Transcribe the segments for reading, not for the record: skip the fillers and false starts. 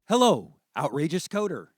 Hello, outrageous coder.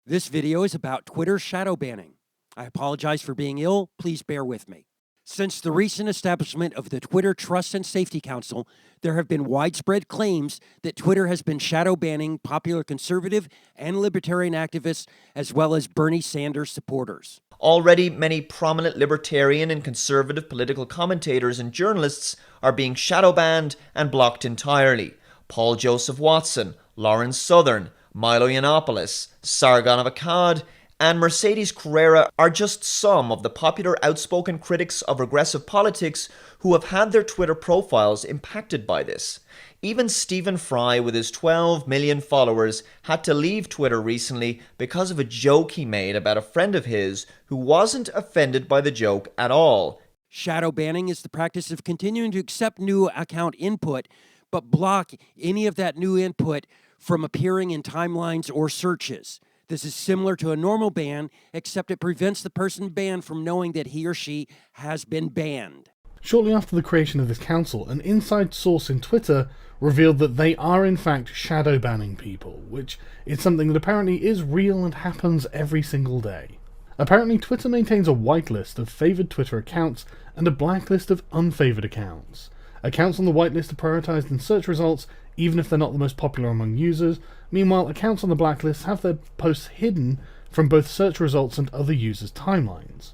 This video is about Twitter shadow banning. I apologize for being ill. Please bear with me. Since the recent establishment of the Twitter Trust and Safety Council, there have been widespread claims that Twitter has been shadow banning popular conservative and libertarian activists, as well as Bernie Sanders supporters. Already, many prominent libertarian and conservative political commentators and journalists are being shadow banned and blocked entirely. Paul Joseph Watson, Lawrence Southern, Milo Yiannopoulos, Sargon of Akkad, and Mercedes Carrera are just some of the popular outspoken critics of regressive politics who have had their Twitter profiles impacted by this. Even Stephen Fry, with his 12 million followers, had to leave Twitter recently because of a joke he made about a friend of his who wasn't offended by the joke at all. Shadow banning is the practice of continuing to accept new account input, but block any of that new input from appearing in timelines or searches. This is similar to a normal ban, except it prevents the person banned from knowing that he or she has been banned. Shortly after the creation of this council, an inside source in Twitter revealed that they are in fact shadow banning people, which is something that apparently is real and happens every single day. Apparently Twitter maintains a whitelist of favoured Twitter accounts and a blacklist of unfavoured accounts. Accounts on the whitelist are prioritised in search results, even if they're not the most popular among users. Meanwhile, accounts on the blacklist have their posts hidden from both search results and other users' timelines.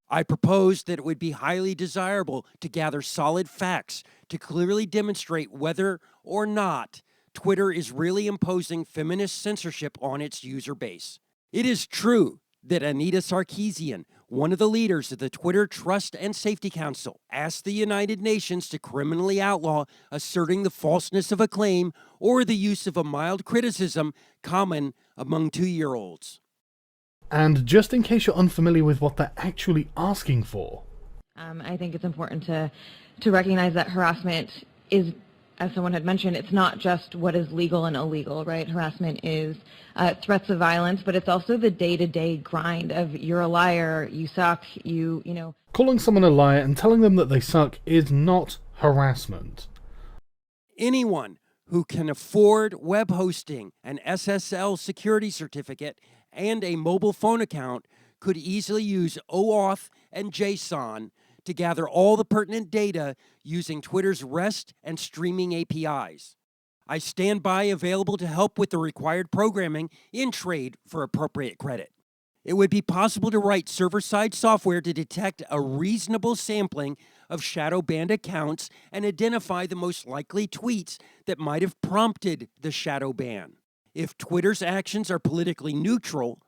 I proposed that it would be highly desirable to gather solid facts to clearly demonstrate whether or not Twitter is really imposing feminist censorship on its user base. It is true that Anita Sarkeesian, one of the leaders of the Twitter Trust and Safety Council, asked the United Nations to criminally outlaw asserting the falseness of a claim or the use of a mild criticism common among 2-year-olds. And just in case you're unfamiliar with what they're actually asking for, I think it's important to recognize that harassment is, as someone had mentioned, it's not just what is legal and illegal, right? Harassment is threats of violence, but it's also the day-to-day grind of you're a liar, you suck, you know. Calling someone a liar and telling them that they suck is not harassment. Anyone who can afford web hosting, an SSL security certificate, and a mobile phone account could easily use OAuth and JSON to gather all the pertinent data using Twitter's REST and streaming APIs. I stand by available to help with the required programming in trade for appropriate credit. It would be possible to write server-side software to detect a reasonable sampling of shadow banned accounts and identify the most likely tweets that might have prompted the shadow ban. If Twitter's actions are politically neutral,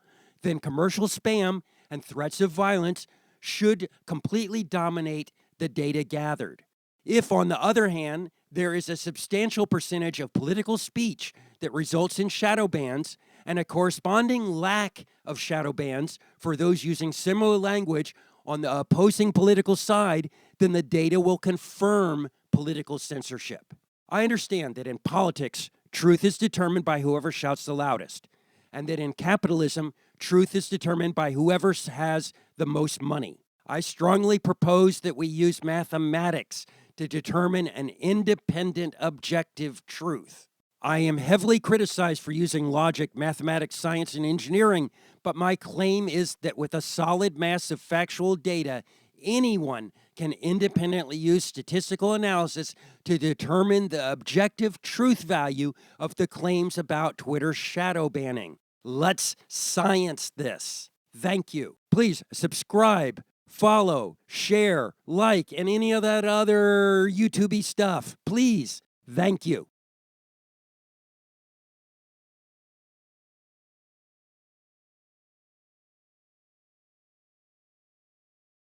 then commercial spam and threats of violence should completely dominate the data gathered. If, on the other hand, there is a substantial percentage of political speech that results in shadow bans and a corresponding lack of shadow bans for those using similar language on the opposing political side, then the data will confirm political censorship. I understand that in politics, truth is determined by whoever shouts the loudest, and that in capitalism, truth is determined by whoever has the most money. I strongly propose that we use mathematics to determine an independent, objective truth. I am heavily criticized for using logic, mathematics, science, and engineering, but my claim is that with a solid mass of factual data, anyone can independently use statistical analysis to determine the objective truth value of the claims about Twitter shadow banning. Let's science this. Thank you. Please subscribe, follow, share, like, and any of that other YouTube-y stuff. Please. Thank you.